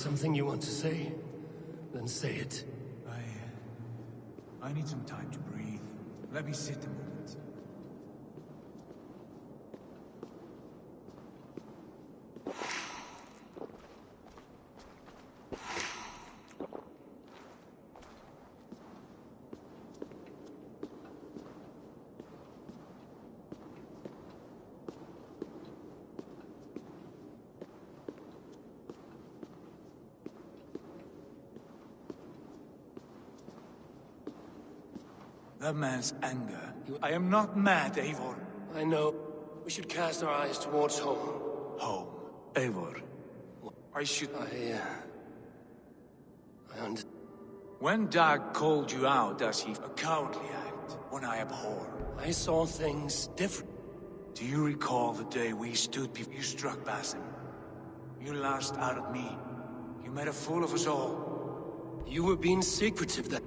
Something you want to say? Then say it. I need some time to breathe. Let me sit a moment. That man's anger. I am not mad, Eivor. I know. We should cast our eyes towards home. Home. Eivor. I should... I understand. When Dag called you out, does he... A cowardly act, one I abhor. I saw things different. Do you recall the day we stood before you struck Basim? You lashed out at me. You made a fool of us all. You were being secretive then.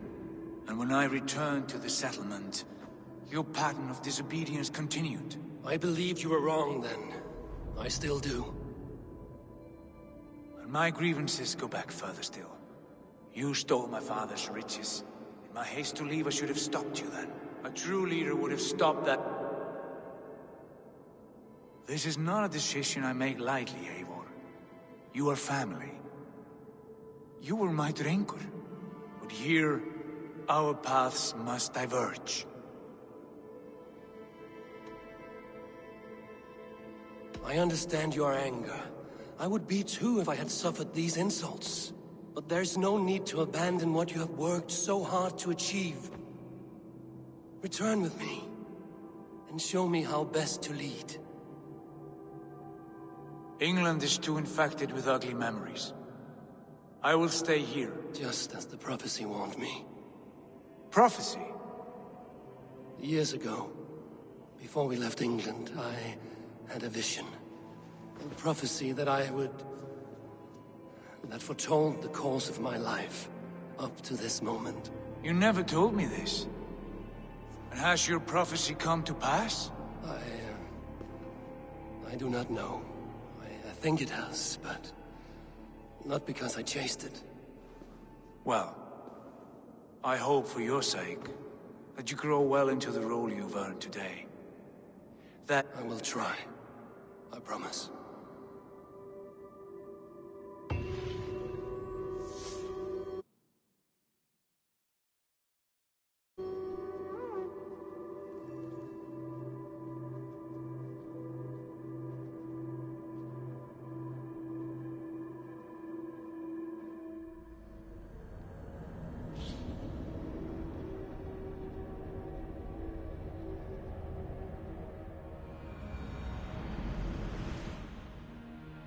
And when I returned to the settlement, your pattern of disobedience continued. I believed you were wrong then. I still do. And my grievances go back further still. You stole my father's riches. In my haste to leave, I should have stopped you then. A true leader would have stopped that. This is not a decision I make lightly, Eivor. You are family. You were my drengur. But here, our paths must diverge. I understand your anger. I would be too if I had suffered these insults. But there's no need to abandon what you have worked so hard to achieve. Return with me, and show me how best to lead. England is too infected with ugly memories. I will stay here. Just as the prophecy warned me. Prophecy? Years ago, before we left England, I had a vision. A prophecy that that foretold the course of my life, up to this moment. You never told me this. And has your prophecy come to pass? I do not know. I think it has, but not because I chased it. Well, I hope for your sake that you grow well into the role you've earned today. That... I will try. I promise.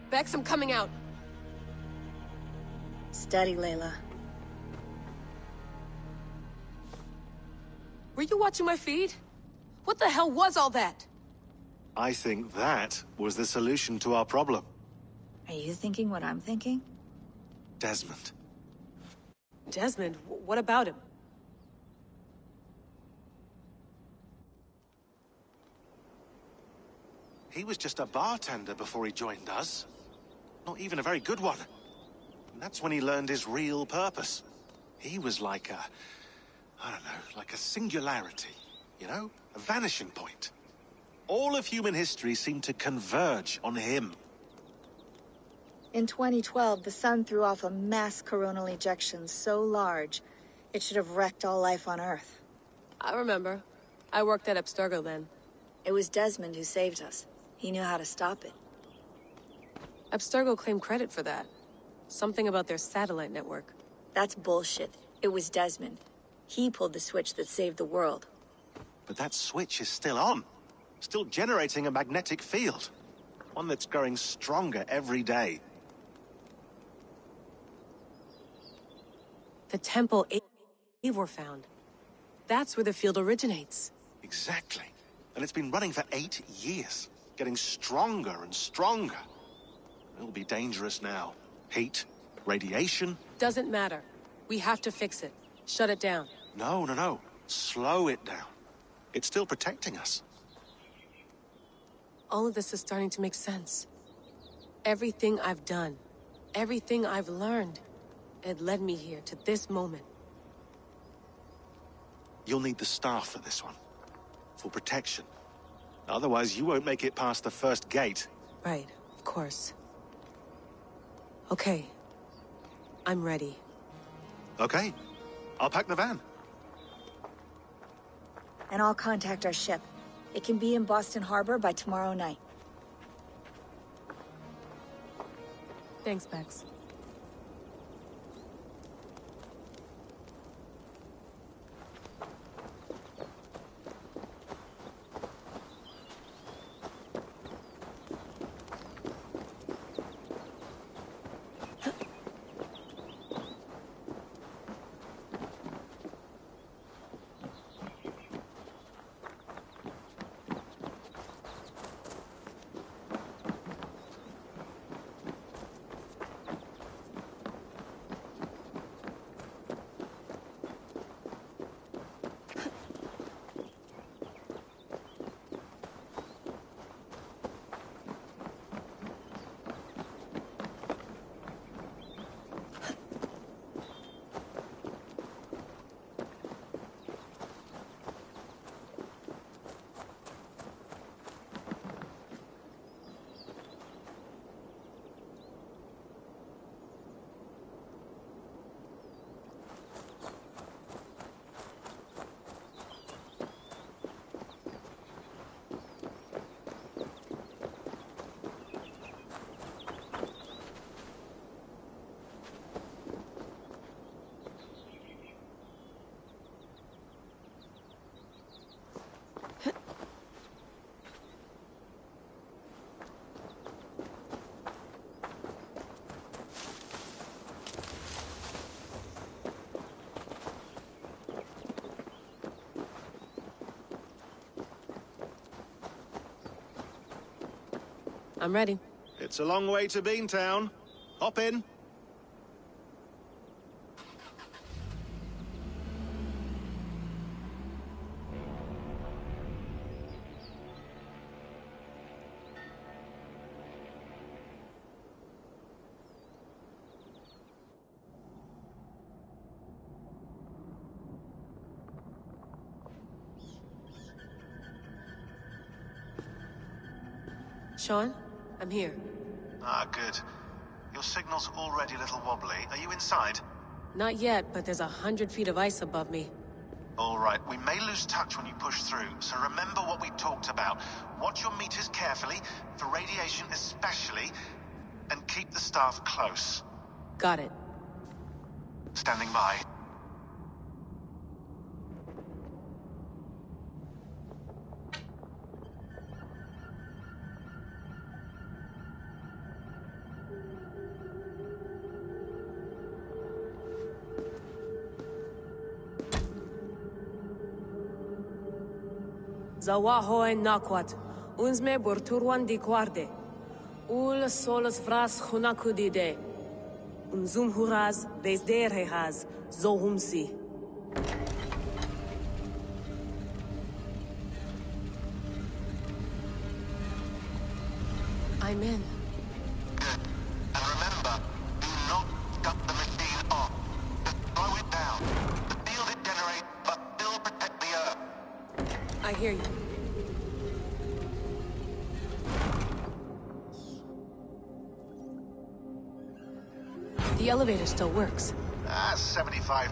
Bex, I'm coming out. Steady, Layla. Were you watching my feed? What the hell was all that? I think that was the solution to our problem. Are you thinking what I'm thinking? Desmond. Desmond? What about him? He was just a bartender before he joined us. Not even a very good one. And that's when he learned his real purpose. He was like I don't know, like a singularity, you know? A vanishing point. All of human history seemed to converge on him. In 2012, the sun threw off a mass coronal ejection so large, it should have wrecked all life on Earth. I remember. I worked at Abstergo then. It was Desmond who saved us. He knew how to stop it. Abstergo claimed credit for that. Something about their satellite network. That's bullshit. It was Desmond. He pulled the switch that saved the world. But that switch is still on. Still generating a magnetic field. One that's growing stronger every day. The temple eivor found. That's where the field originates. Exactly. And it's been running for 8 years. Getting stronger and stronger. It'll be dangerous now. Heat, radiation. Doesn't matter. We have to fix it. Shut it down. No. Slow it down. It's still protecting us. All of this is starting to make sense. Everything I've done. everything I've learned. It led me here, to this moment. You'll need the staff for this one. For protection. Otherwise, you won't make it past the first gate. Right, of course. Okay. I'm ready. Okay. I'll pack the van. And I'll contact our ship. It can be in Boston Harbor by tomorrow night. Thanks, Bex. I'm ready. It's a long way to Beantown. Hop in. Sean, I'm here. Ah, good. Your signal's already a little wobbly. Are you inside? Not yet, but there's 100 feet of ice above me. All right, we may lose touch when you push through, so remember what we talked about. Watch your meters carefully, for radiation especially, and keep the staff close. Got it. Standing by. Zawaho en nakwat. Unzme burturwan di guarde. Ul solos vras hunakudide. Unzum huraz vesderehaz zohumsi. I'm in. Good. And remember, do not shut the machine off. Just slow it down. The field it generates, but still protect the Earth. I hear you. The elevator still works. 75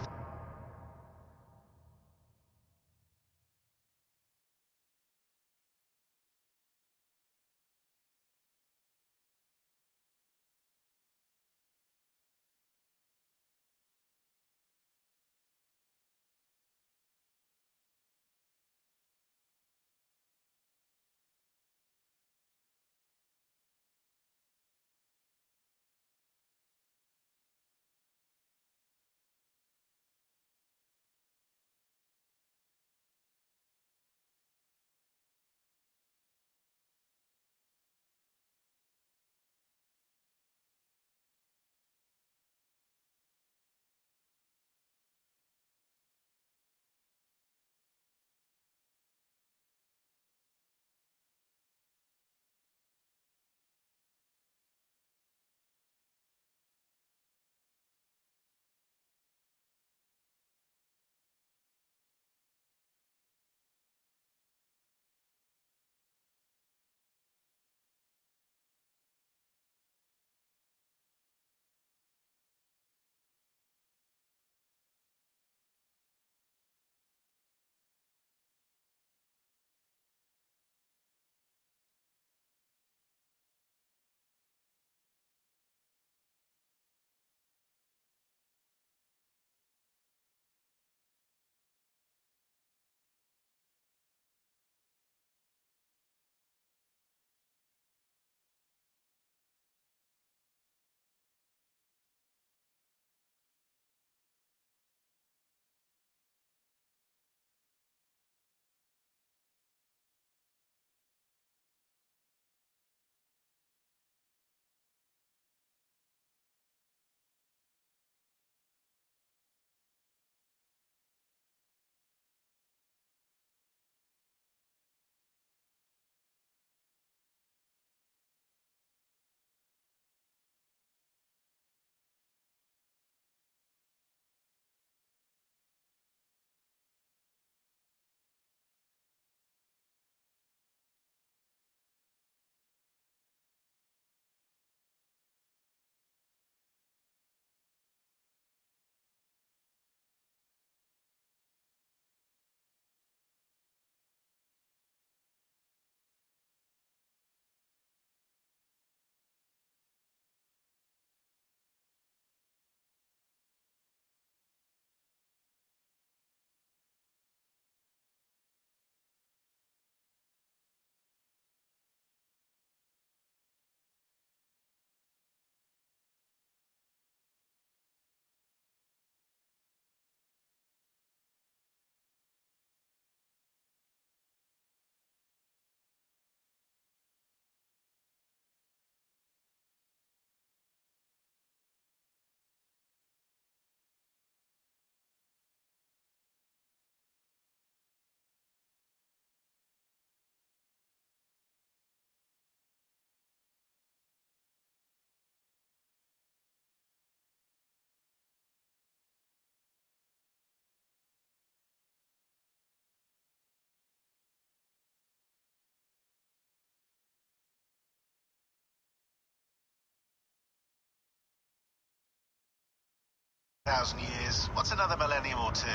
1,000 years. What's another millennium or two?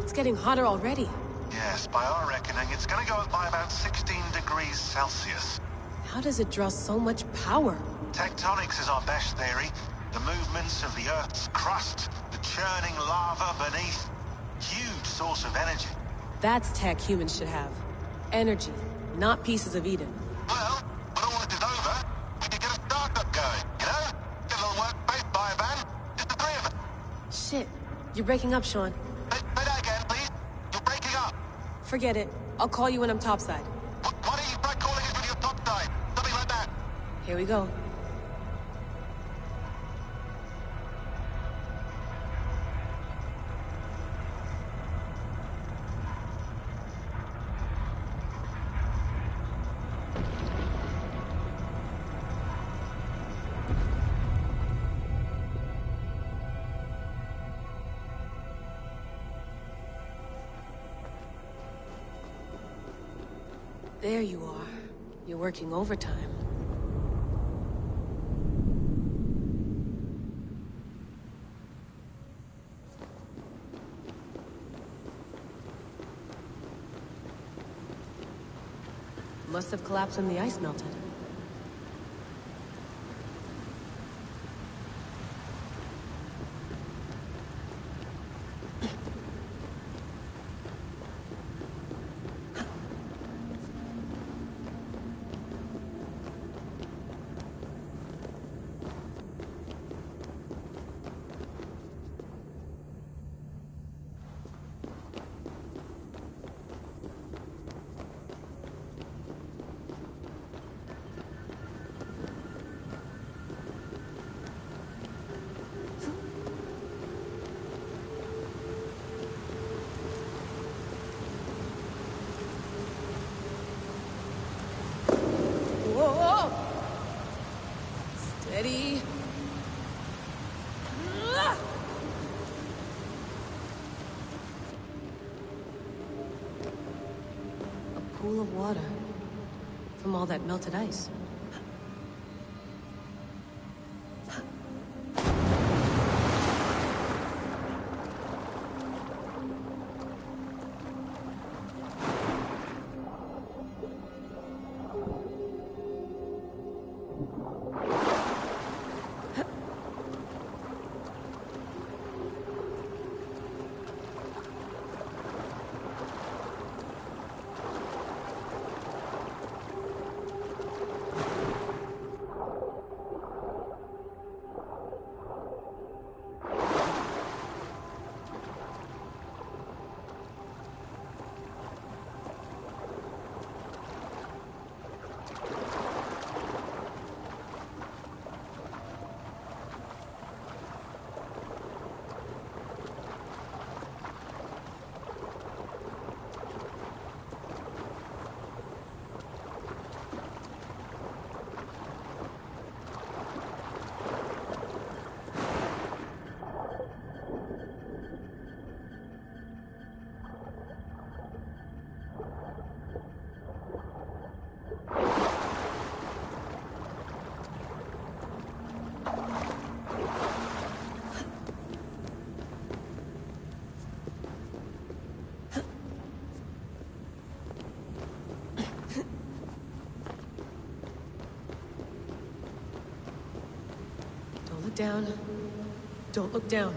It's getting hotter already. Yes, by our reckoning, it's gonna go up by about 16 degrees Celsius. How does it draw so much power? Tectonics is our best theory. The movements of the Earth's crust, the churning lava beneath. Huge source of energy. That's tech humans should have. Energy, not pieces of Eden. Well, when all this is over, we can get a startup going, you know? Get a little workspace, buy a van, just the three of us. Shit, you're breaking up, Sean. Say that again, please. You're breaking up. Forget it. I'll call you when I'm topside. Why don't you try calling us when you're topside? Something like that. Here we go. There you are. You're working overtime. Must have collapsed when the ice melted. Whoa! Steady. A pool of water from all that melted ice. Don't look down. Don't look down.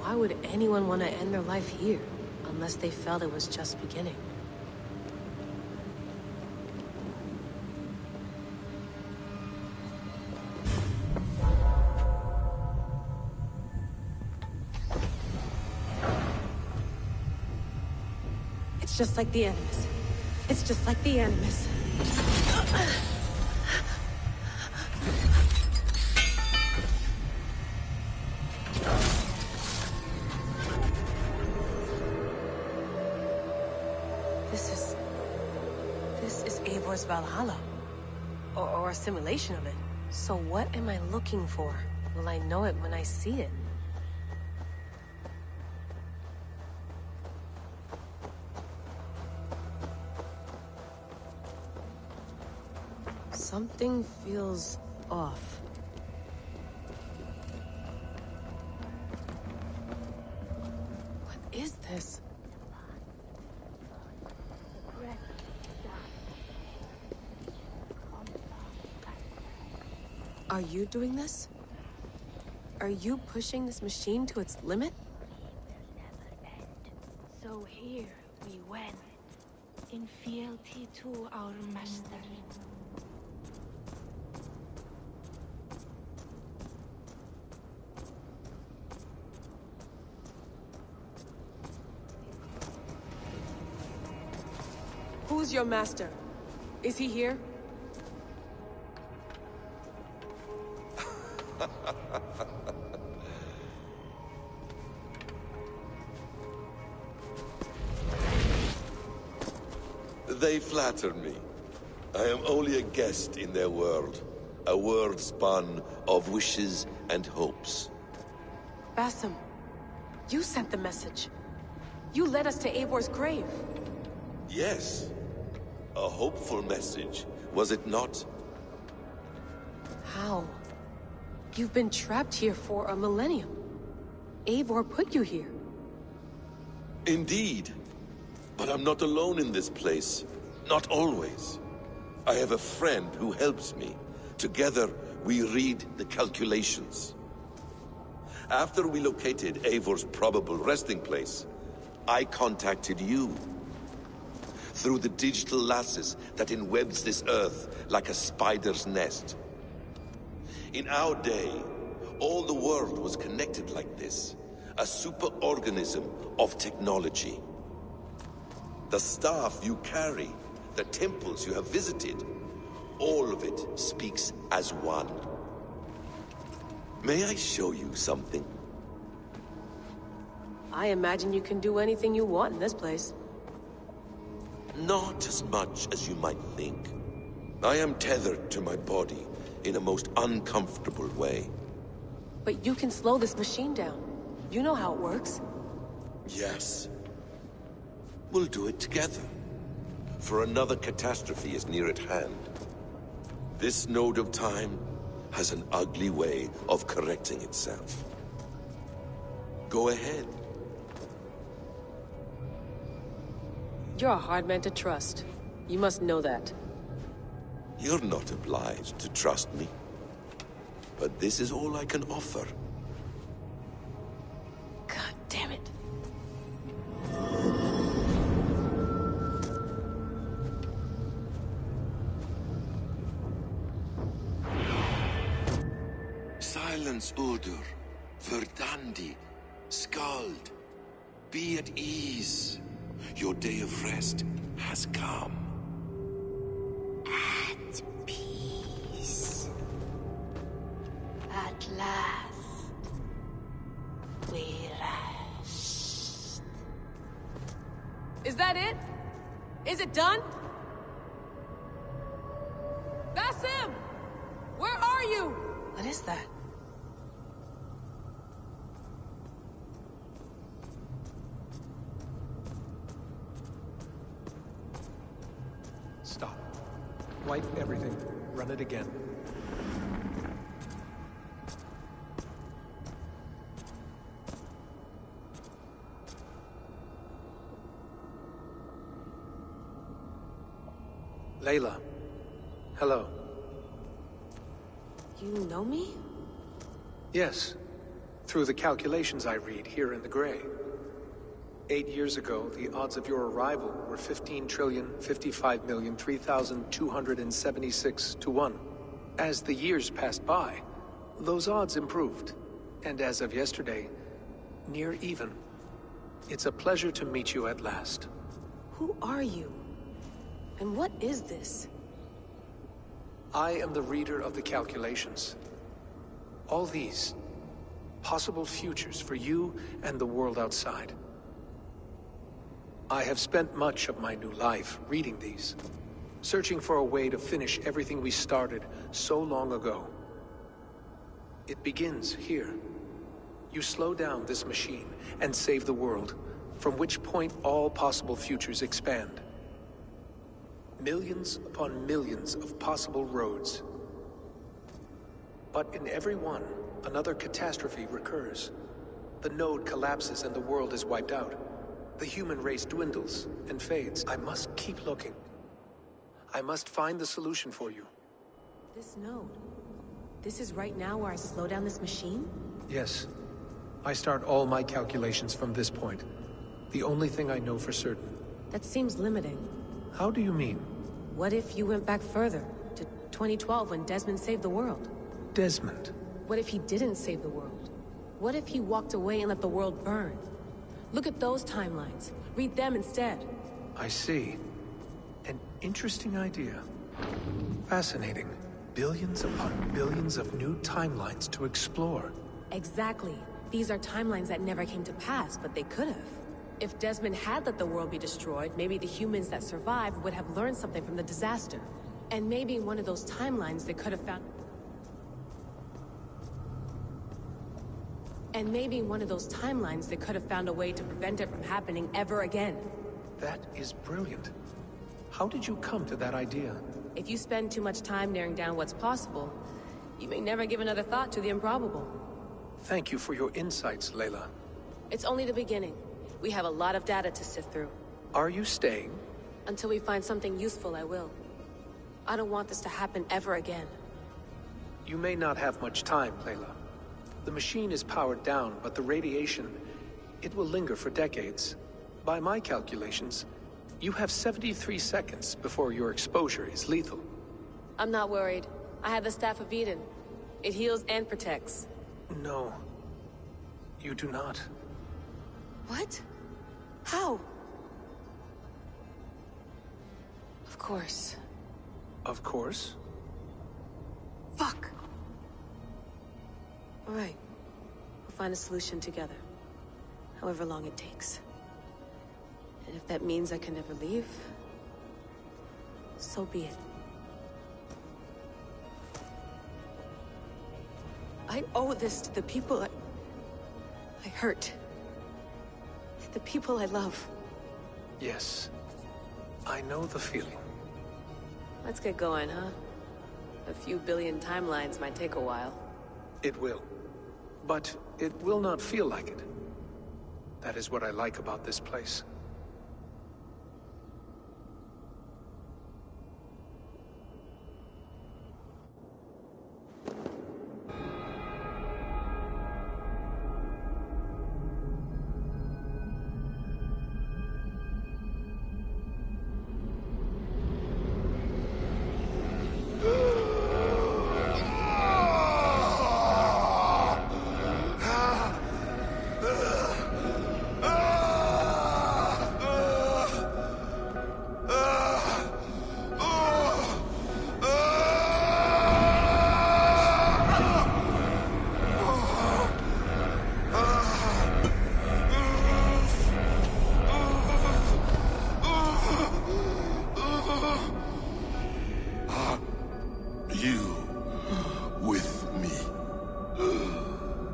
Why would anyone want to end their life here? Unless they felt it was just beginning. It's just like the Animus. It's just like the Animus. This is Eivor's Valhalla. Or a simulation of it. So what am I looking for? Will I know it when I see it? Something feels off. What is this? Are you doing this? Are you pushing this machine to its limit? So here we went, in fealty to our master. Who's your master? Is he here? They flatter me. I am only a guest in their world. A world spun of wishes and hopes. Basim, you sent the message. You led us to Eivor's grave. Yes. A hopeful message, was it not? How? You've been trapped here for a millennium. Eivor put you here. Indeed. But I'm not alone in this place. Not always. I have a friend who helps me. Together, we read the calculations. After we located Eivor's probable resting place, I contacted you. Through the digital lasses that enwebs this Earth like a spider's nest. In our day, all the world was connected like this. A superorganism of technology. The staff you carry, the temples you have visited, all of it speaks as one. May I show you something? I imagine you can do anything you want in this place. Not as much as you might think. I am tethered to my body in a most uncomfortable way. But you can slow this machine down. You know how it works. Yes. We'll do it together. For another catastrophe is near at hand. This node of time has an ugly way of correcting itself. Go ahead. You're a hard man to trust. You must know that. You're not obliged to trust me. But this is all I can offer. God damn it. Silence, Udur. Verdandi. Skald. Be at ease. Your day of rest has come. At peace. At last, we rest. Is that it? Is it done? Basim! Where are you? What is that? Stop. Wipe everything. Run it again. Layla. Hello. You know me? Yes. Through the calculations I read here in the gray. 8 years ago, the odds of your arrival were 15,055,003,276 to 1. As the years passed by, those odds improved. And as of yesterday, near even. It's a pleasure to meet you at last. Who are you? And what is this? I am the reader of the calculations. All these, possible futures for you and the world outside. I have spent much of my new life reading these, searching for a way to finish everything we started so long ago. It begins here. You slow down this machine and save the world, from which point all possible futures expand. Millions upon millions of possible roads. But in every one, another catastrophe recurs. The node collapses and the world is wiped out. The human race dwindles and fades. I must keep looking. I must find the solution for you. This node. This is right now where I slow down this machine? Yes. I start all my calculations from this point. The only thing I know for certain. That seems limiting. How do you mean? What if you went back further, to 2012 when Desmond saved the world? Desmond? What if he didn't save the world? What if he walked away and let the world burn? Look at those timelines. Read them instead. I see. An interesting idea. Fascinating. Billions upon billions of new timelines to explore. Exactly. These are timelines that never came to pass, but they could have. If Desmond had let the world be destroyed, maybe the humans that survived would have learned something from the disaster. And maybe in one of those timelines they could have found... And maybe in one of those timelines they could have found a way to prevent it from happening ever again. That is brilliant. How did you come to that idea? If you spend too much time narrowing down what's possible, you may never give another thought to the improbable. Thank you for your insights, Layla. It's only the beginning. We have a lot of data to sift through. Are you staying? Until we find something useful, I will. I don't want this to happen ever again. You may not have much time, Layla. The machine is powered down, but the radiation, it will linger for decades. By my calculations, you have 73 seconds before your exposure is lethal. I'm not worried. I have the Staff of Eden. It heals and protects. No. You do not. What? How? Of course. Of course. Fuck! All right. We'll find a solution together. However long it takes. And if that means I can never leave, so be it. I owe this to the people I hurt. The people I love. Yes. I know the feeling. Let's get going, huh? A few billion timelines might take a while. It will. But it will not feel like it. That is what I like about this place.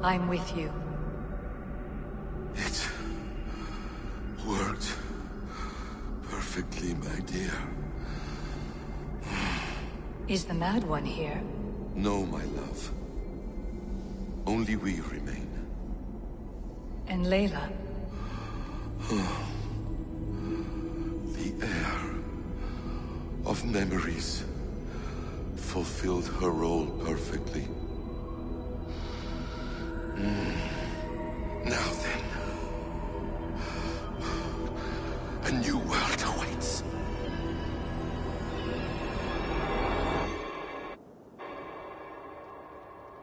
I'm with you. It worked perfectly, my dear. Is the Mad One here? No, my love. Only we remain. And Layla? The air of memories fulfilled her role perfectly. Now then, a new world awaits.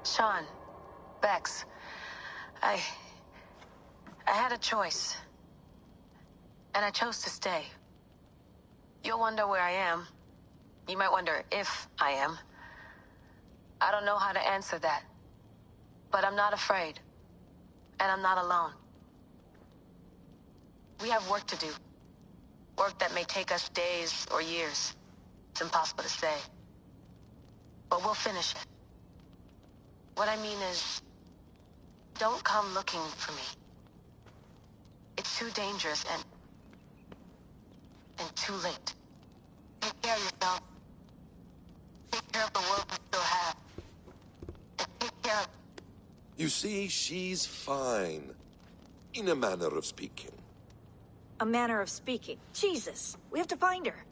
Sean, Bex, I had a choice. And I chose to stay. You'll wonder where I am. You might wonder if I am. I don't know how to answer that. But I'm not afraid. And I'm not alone. We have work to do. Work that may take us days or years. It's impossible to say. But we'll finish it. What I mean is, don't come looking for me. It's too dangerous and too late. Take care of yourself. Take care of the world we still have. And take care of... You see, she's fine. In a manner of speaking. A manner of speaking. Jesus, we have to find her.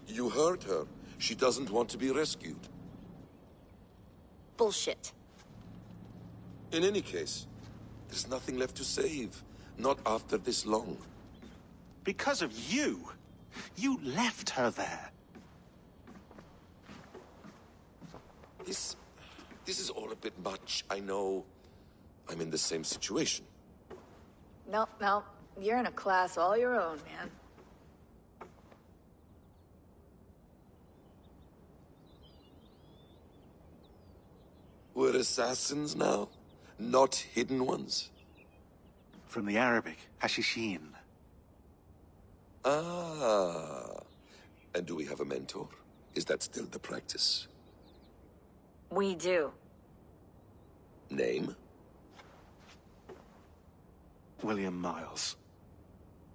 You heard her. She doesn't want to be rescued. Bullshit. In any case, there's nothing left to save. Not after this long. Because of you. You left her there. This is all a bit much, I know. I'm in the same situation. No. You're in a class all your own, man. We're assassins now? Not hidden ones? From the Arabic, Hashishin. Ah. And do we have a mentor? Is that still the practice? We do. Name? William Miles.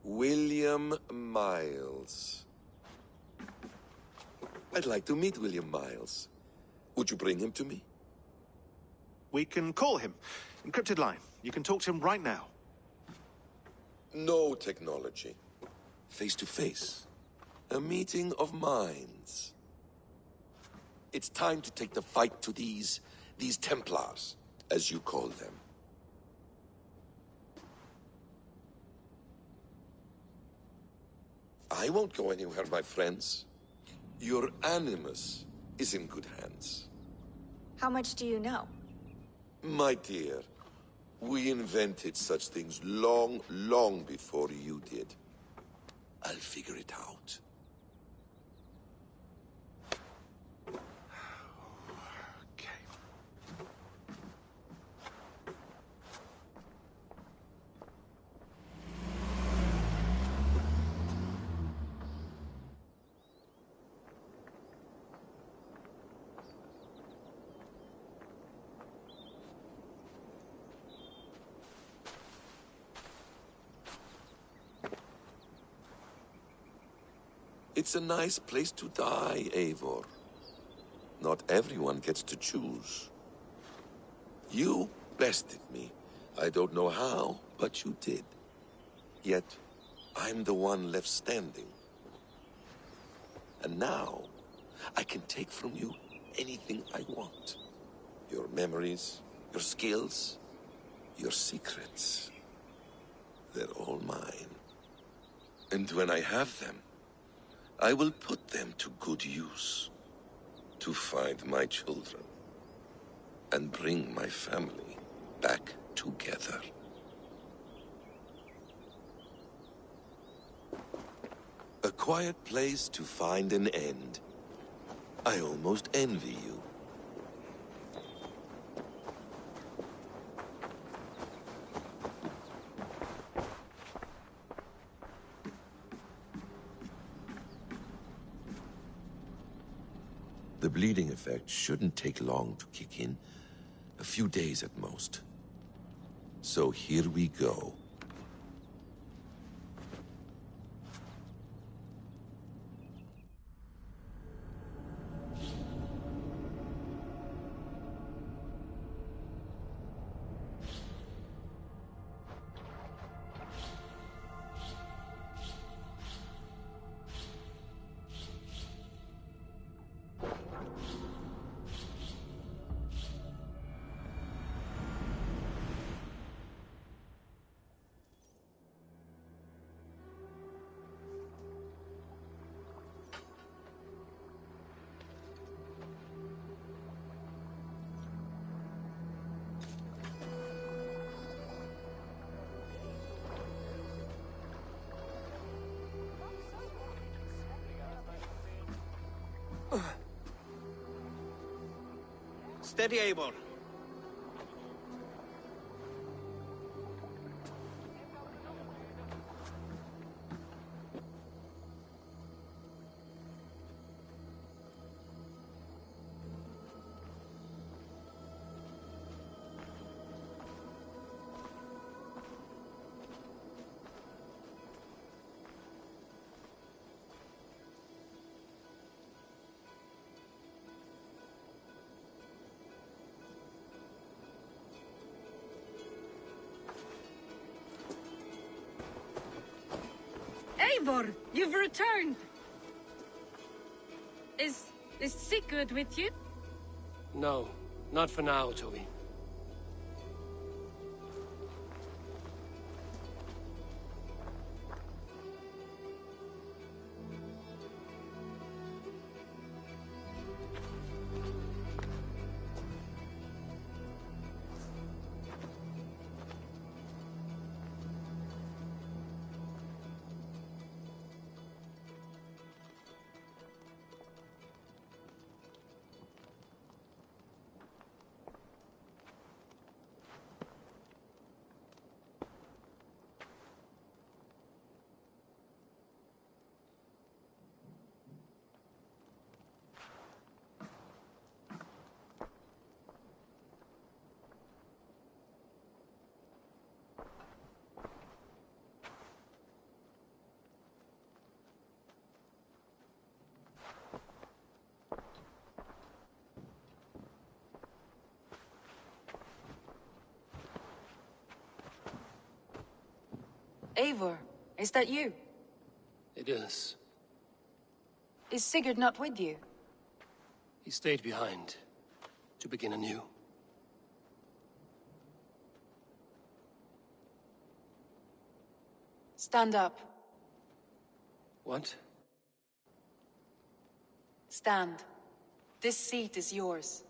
William Miles. I'd like to meet William Miles. Would you bring him to me? We can call him. Encrypted line. You can talk to him right now. No technology. Face to face. A meeting of minds. It's time to take the fight to these Templars, as you call them. I won't go anywhere, my friends. Your animus is in good hands. How much do you know? My dear, we invented such things long, long before you did. I'll figure it out. Okay. It's a nice place to die, Eivor. Not everyone gets to choose. You bested me. I don't know how, but you did. Yet, I'm the one left standing. And now, I can take from you anything I want. Your memories, your skills, your secrets. They're all mine. And when I have them, I will put them to good use. To find my children. And bring my family back together. A quiet place to find an end. I almost envy you. The bleeding effect shouldn't take long to kick in. A few days at most. So here we go. Steady, Eivor. Eivor, you've returned! Is Sigurd with you? No, not for now, Toby. Eivor, is that you? It is. Is Sigurd not with you? He stayed behind to begin anew. Stand up. What? Stand. This seat is yours.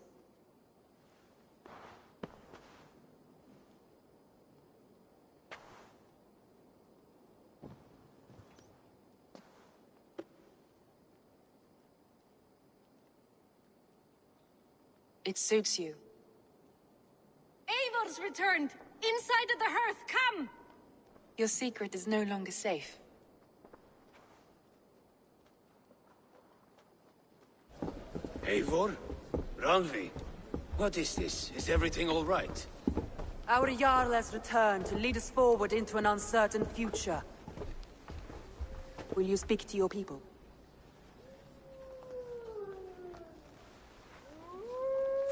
It suits you. Eivor's returned! Inside of the hearth, come! Your secret is no longer safe. Eivor? Randvi? What is this? Is everything all right? Our Jarl has returned to lead us forward into an uncertain future. Will you speak to your people?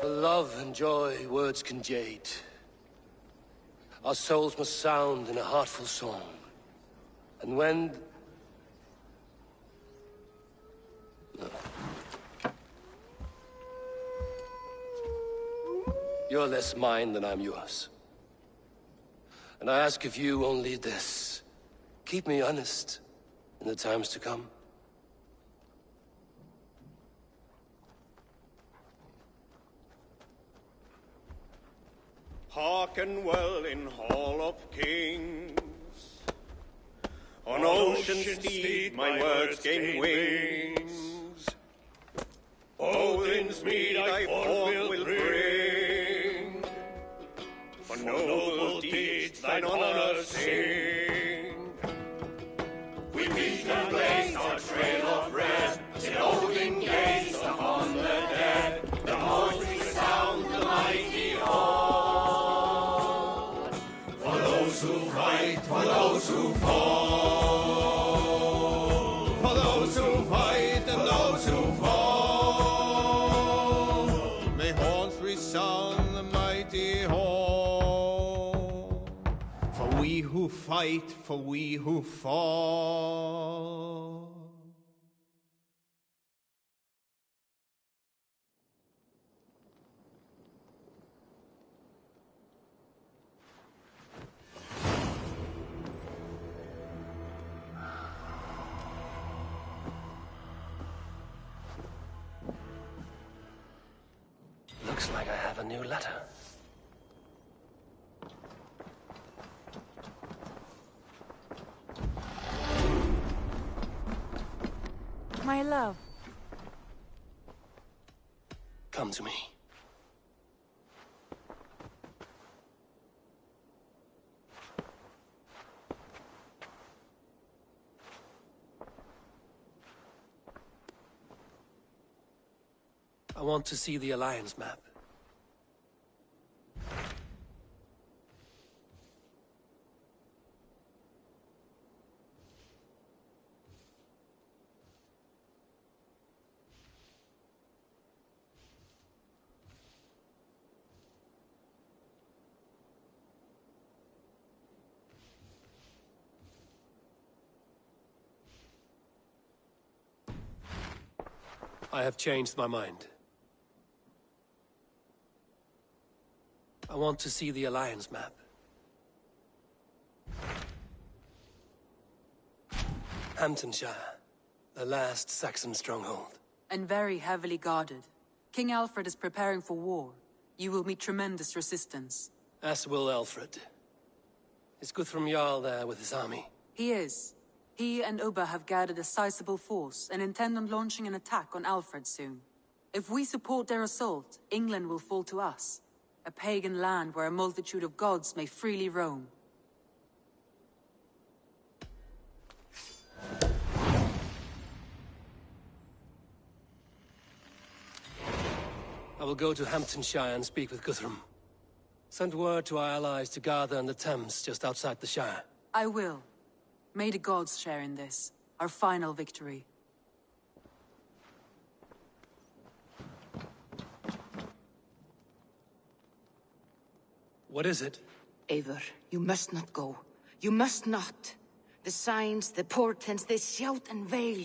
For love and joy, words can jade. Our souls must sound in a heartful song. And when... No. You're less mine than I'm yours. And I ask of you only this. Keep me honest in the times to come. Hearken well in Hall of Kings. On ocean's steed my words gain wings. Odin's mead I forth will bring. For noble deeds thine honor sing. We meet and blaze our trail of red, till Odin gazed upon the dead. The voice resound the mighty hall. fight, for those who fall. For those who fight and those who fall. May horns resound the mighty hall. For we who fight, for we who fall. Looks like I have a new letter. My love. Come to me. I want to see the Alliance map. I have changed my mind. I want to see the Alliance map. Hamptonshire, the last Saxon stronghold. And very heavily guarded. King Alfred is preparing for war. You will meet tremendous resistance. As will Alfred. Is Guthrum Jarl there with his army? He is. He and Ubba have gathered a sizable force and intend on launching an attack on Alfred soon. If we support their assault, England will fall to us. A pagan land where a multitude of gods may freely roam. I will go to Hamptonshire and speak with Guthrum. Send word to our allies to gather in the Thames just outside the Shire. I will. May the gods share in this, our final victory. What is it? Eivor, you must not go. You must not. The signs, the portents, they shout and wail.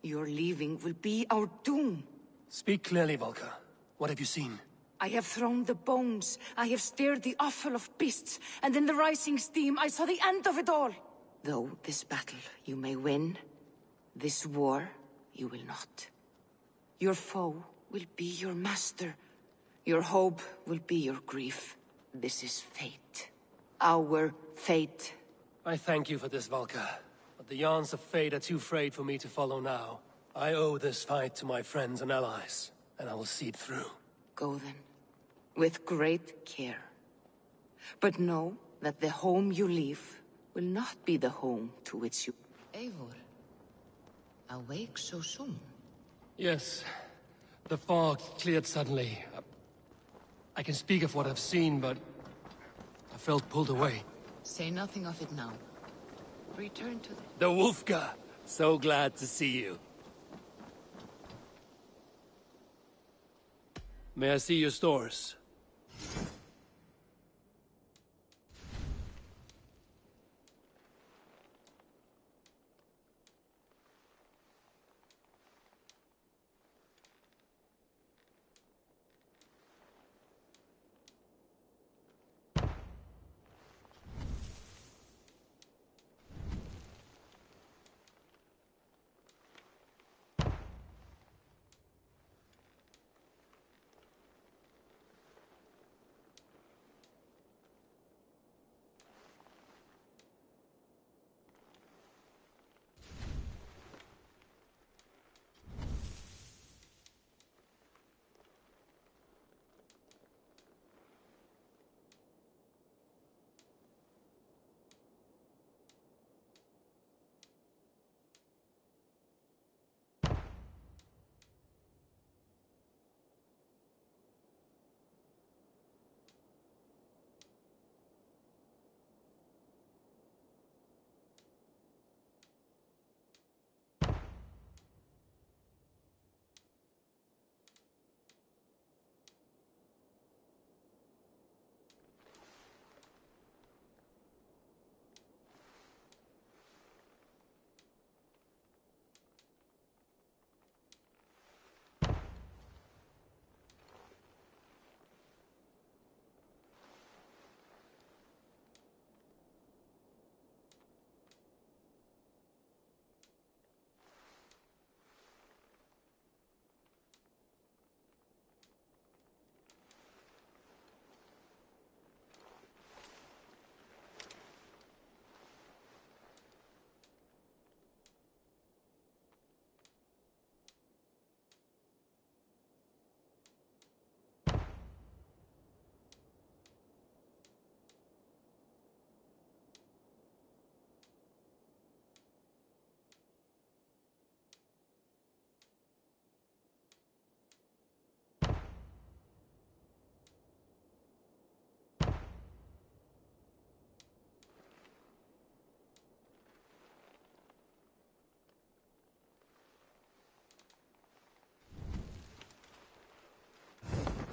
Your leaving will be our doom. Speak clearly, Volker. What have you seen? I have thrown the bones. I have stirred the offal of beasts. And in the rising steam, I saw the end of it all. Though this battle you may win, this war you will not. Your foe will be your master. Your hope will be your grief. This is fate. Our fate. I thank you for this, Volker. But the yarns of fate are too frayed for me to follow now. I owe this fight to my friends and allies, and I will see it through. Go then, with great care. But know that the home you leave will not be the home to which you... Eivor, awake so soon? Yes. The fog cleared suddenly. I can speak of what I've seen, but I felt pulled away. Say nothing of it now. Return to the Wolfgar! So glad to see you. May I see your stores?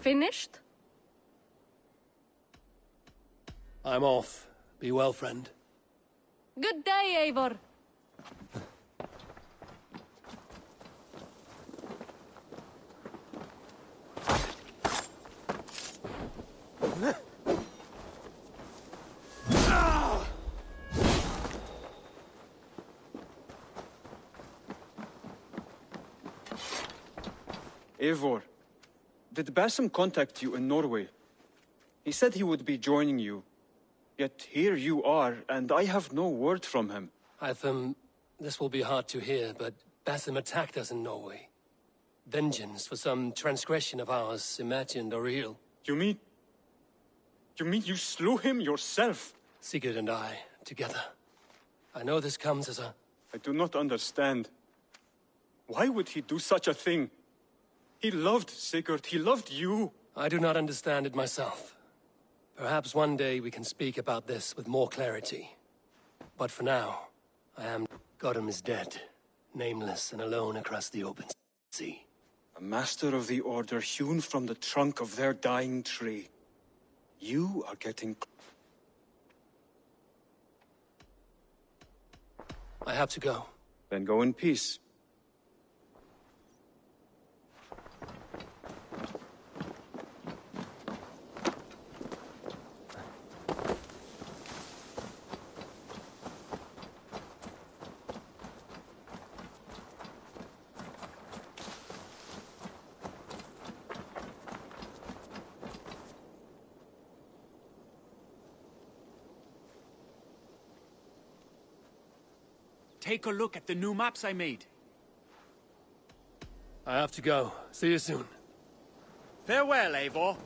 Finished? I'm off. Be well, friend. Good day, Eivor. Eivor, did Basim contact you in Norway? He said he would be joining you. Yet here you are, and I have no word from him. This will be hard to hear, but Basim attacked us in Norway. Vengeance for some transgression of ours, imagined or real. You mean you slew him yourself? Sigurd and I, together. I know this comes as a... I do not understand. Why would he do such a thing? He loved Sigurd, he loved you. I do not understand it myself. Perhaps one day we can speak about this with more clarity. But for now, Godham is dead, nameless and alone across the open sea. A master of the Order hewn from the trunk of their dying tree. You are getting... I have to go. Then go in peace. Take a look at the new maps I made. I have to go. See you soon. Farewell, Eivor.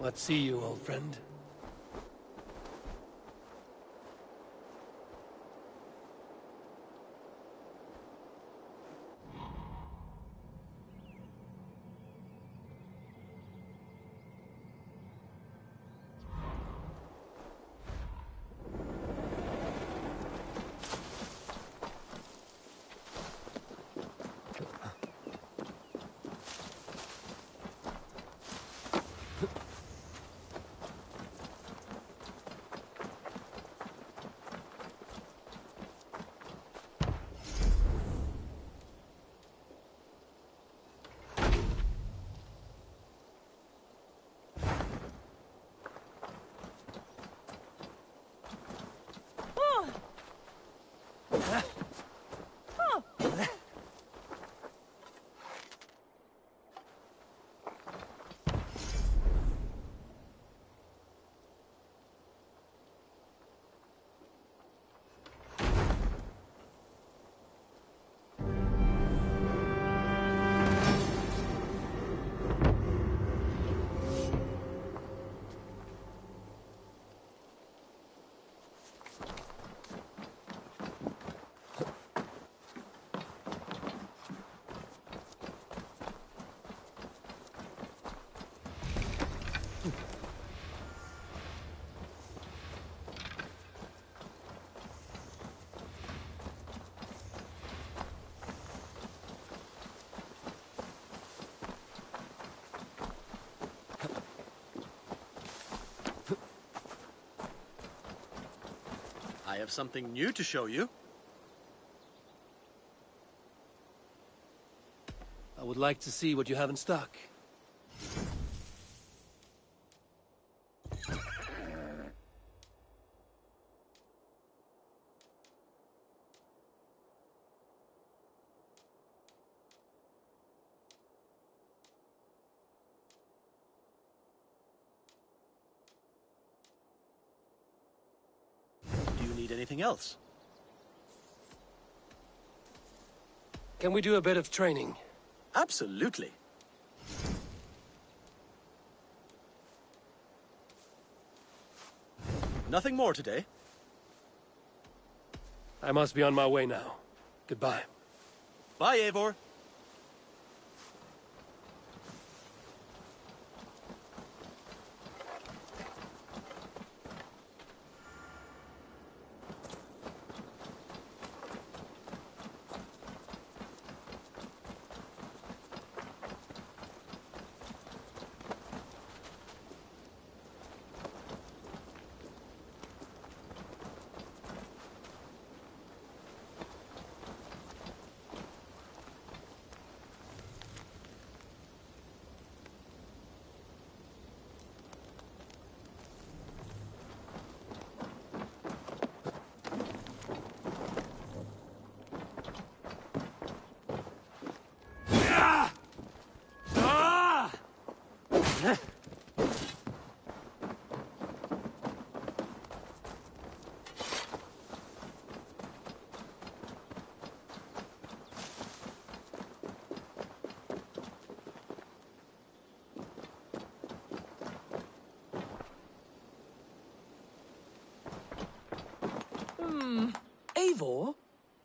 Let's see you, old friend. I have something new to show you. I would like to see what you have in stock. Do you need anything else? Can we do a bit of training? Absolutely. Nothing more today. I must be on my way now. Goodbye. Bye, Eivor. Eivor,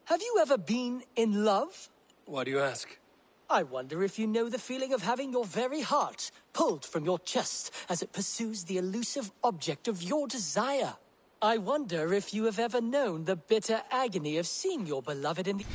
have you ever been in love? Why do you ask? I wonder if you know the feeling of having your very heart pulled from your chest as it pursues the elusive object of your desire. I wonder if you have ever known the bitter agony of seeing your beloved in the...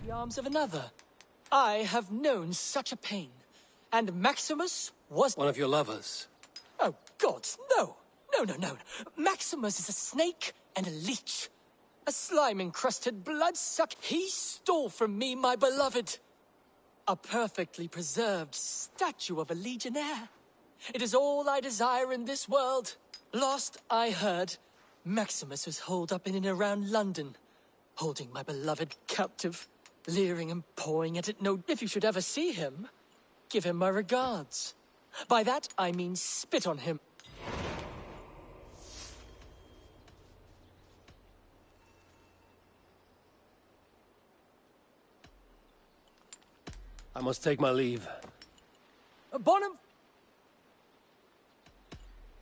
the arms of another. I have known such a pain. And Maximus was... One of your lovers. Oh, gods, no! No. Maximus is a snake and a leech. A slime-encrusted bloodsuck. He stole from me, my beloved. A perfectly preserved statue of a legionnaire. It is all I desire in this world. Last I heard, Maximus was holed up in and around London, holding my beloved captive, leering and pawing at it. No, if you should ever see him, give him my regards. By that, I mean spit on him. I must take my leave. Bonham!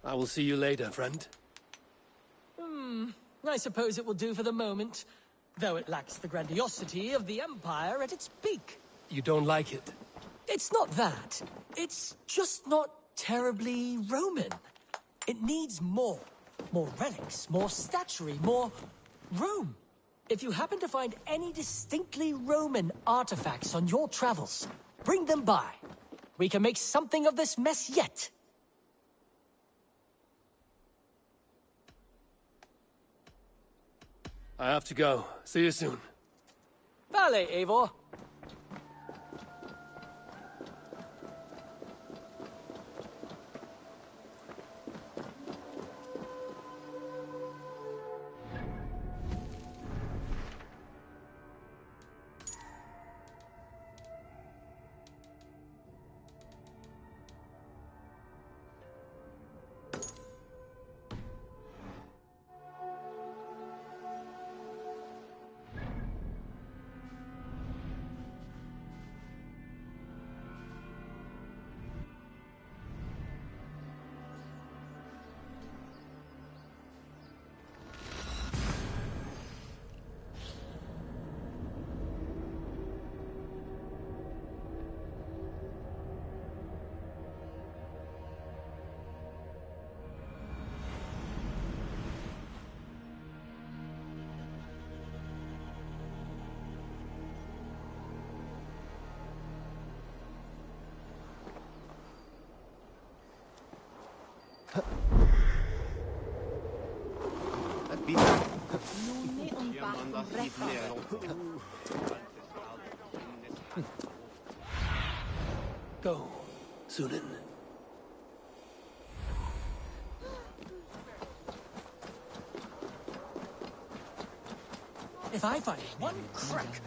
I will see you later, friend. I suppose it will do for the moment, though it lacks the grandiosity of the Empire at its peak. You don't like it? It's not that. It's just not terribly Roman. It needs more. More relics, more statuary, more Rome. If you happen to find any distinctly Roman artifacts on your travels, bring them by. We can make something of this mess yet. I have to go. See you soon. Vale, Eivor. Go, Sunan. If I find one crack,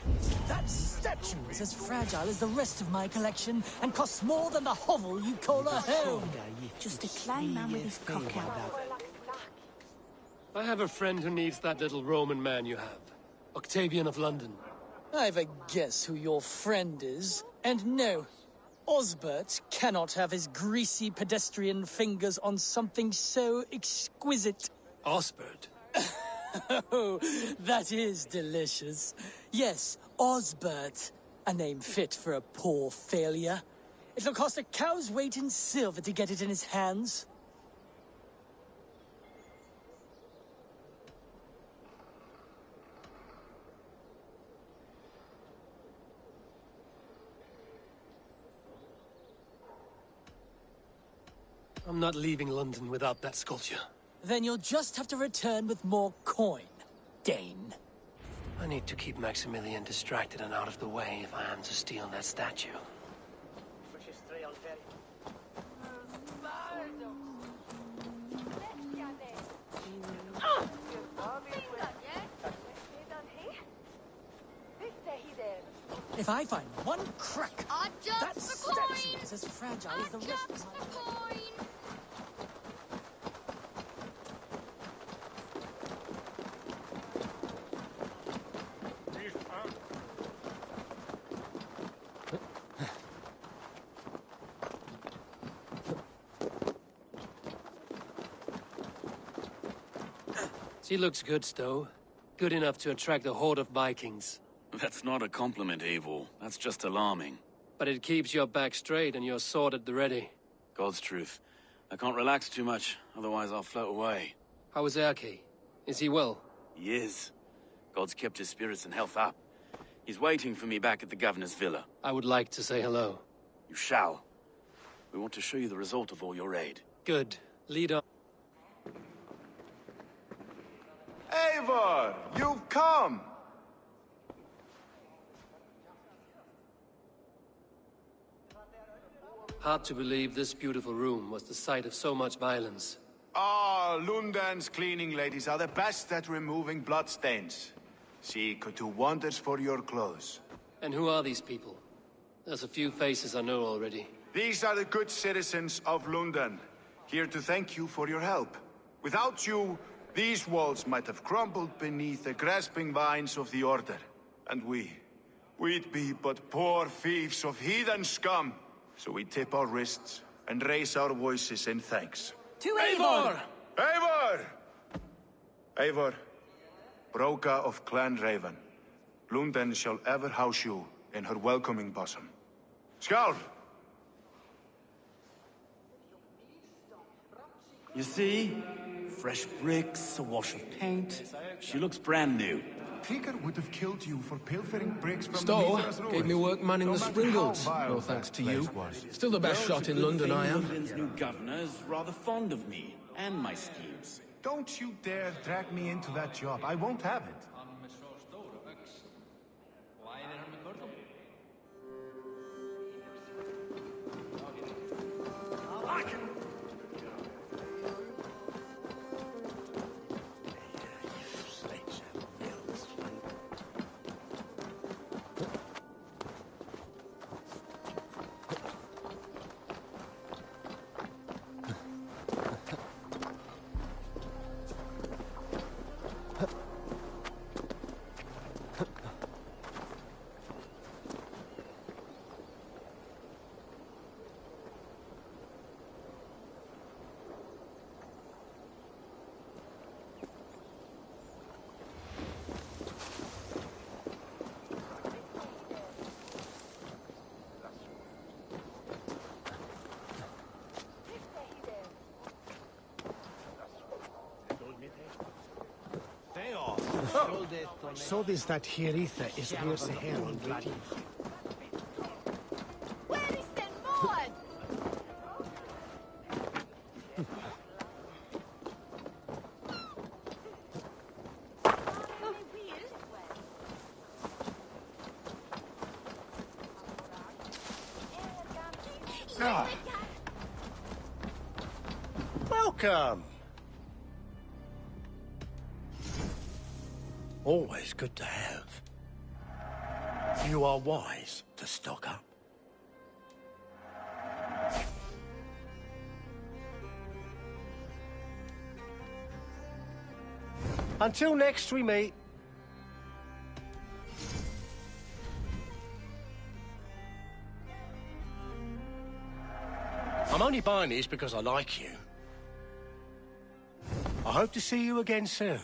that statue is as fragile as the rest of my collection and costs more than the hovel you call a home. Just a klein man with his cock out. I have a friend who needs that little Roman man you have. Octavian of London. I've a guess who your friend is. And no, Osbert cannot have his greasy pedestrian fingers on something so exquisite. Osbert? Oh, that is delicious. Yes, Osbert. A name fit for a poor failure. It'll cost a cow's weight in silver to get it in his hands. I'm not leaving London without that sculpture. Then you'll just have to return with more coin, Dane. I need to keep Maximilian distracted and out of the way if I am to steal that statue. If I find one crack, that statue is as fragile as the rest of my... She looks good, Stowe. Good enough to attract a horde of Vikings. That's not a compliment, Eivor. That's just alarming. But it keeps your back straight and your sword at the ready. God's truth. I can't relax too much, otherwise I'll float away. How is Erki? Is he well? He is. God's kept his spirits and health up. He's waiting for me back at the governor's villa. I would like to say hello. You shall. We want to show you the result of all your aid. Good. Lead on. Eivor, you've come! Hard to believe this beautiful room was the site of so much violence. Ah, Lunden's cleaning ladies are the best at removing bloodstains. She could do wonders for your clothes. And who are these people? There's a few faces I know already. These are the good citizens of Lunden, here to thank you for your help. Without you, these walls might have crumbled beneath the grasping vines of the Order. And we'd be but poor thieves of heathen scum. So we tip our wrists and raise our voices in thanks. To Eivor! Eivor! Eivor, Broka of Clan Raven, Lunden shall ever house you in her welcoming bosom. Skål! You see? Fresh bricks, a wash of paint. She looks brand new. Tigger would have killed you for pilfering bricks from Stowe the gave me work manning the Springles. No thanks to you. Still the best shot in London, I am. London's new governor is rather fond of me and my schemes. Don't you dare drag me into that job. I won't have it. So this that Hiritha is near the herald ready. Where is the Maud? Welcome. Always good to have. You are wise to stock up. Until next we meet. I'm only buying these because I like you. I hope to see you again soon.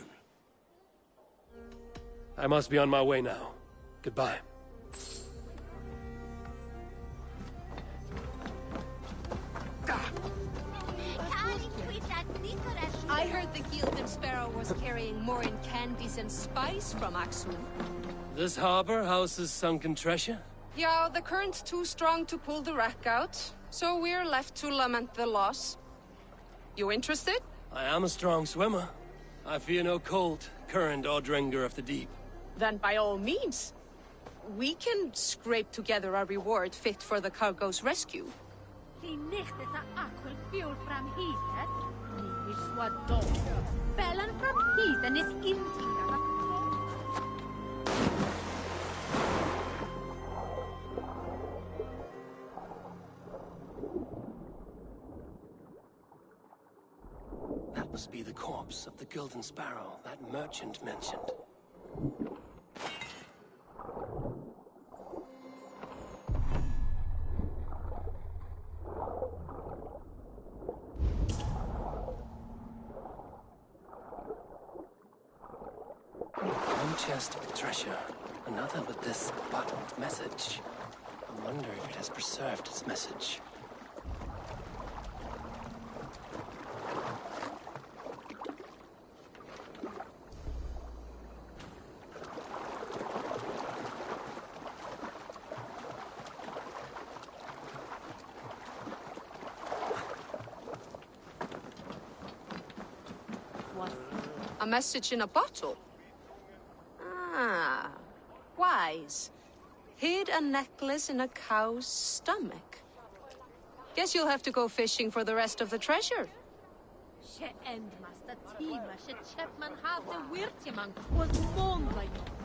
I must be on my way now. Goodbye. I heard the Gilded Sparrow was carrying more in candies and spice from Axum. This harbor houses sunken treasure? Yeah, the current's too strong to pull the wreck out, so we're left to lament the loss. You interested? I am a strong swimmer. I fear no cold, current, or dringer of the deep. Then by all means. We can scrape together a reward fit for the cargo's rescue. That must be the corpse of the Gilded Sparrow that merchant mentioned. One chest with treasure, another with this bottled message. I wonder if it has preserved its message. A message in a bottle. Ah, wise. Hid a necklace in a cow's stomach. Guess you'll have to go fishing for the rest of the treasure. She endmaster tima, she chapman have the wirtjemang was moonlight.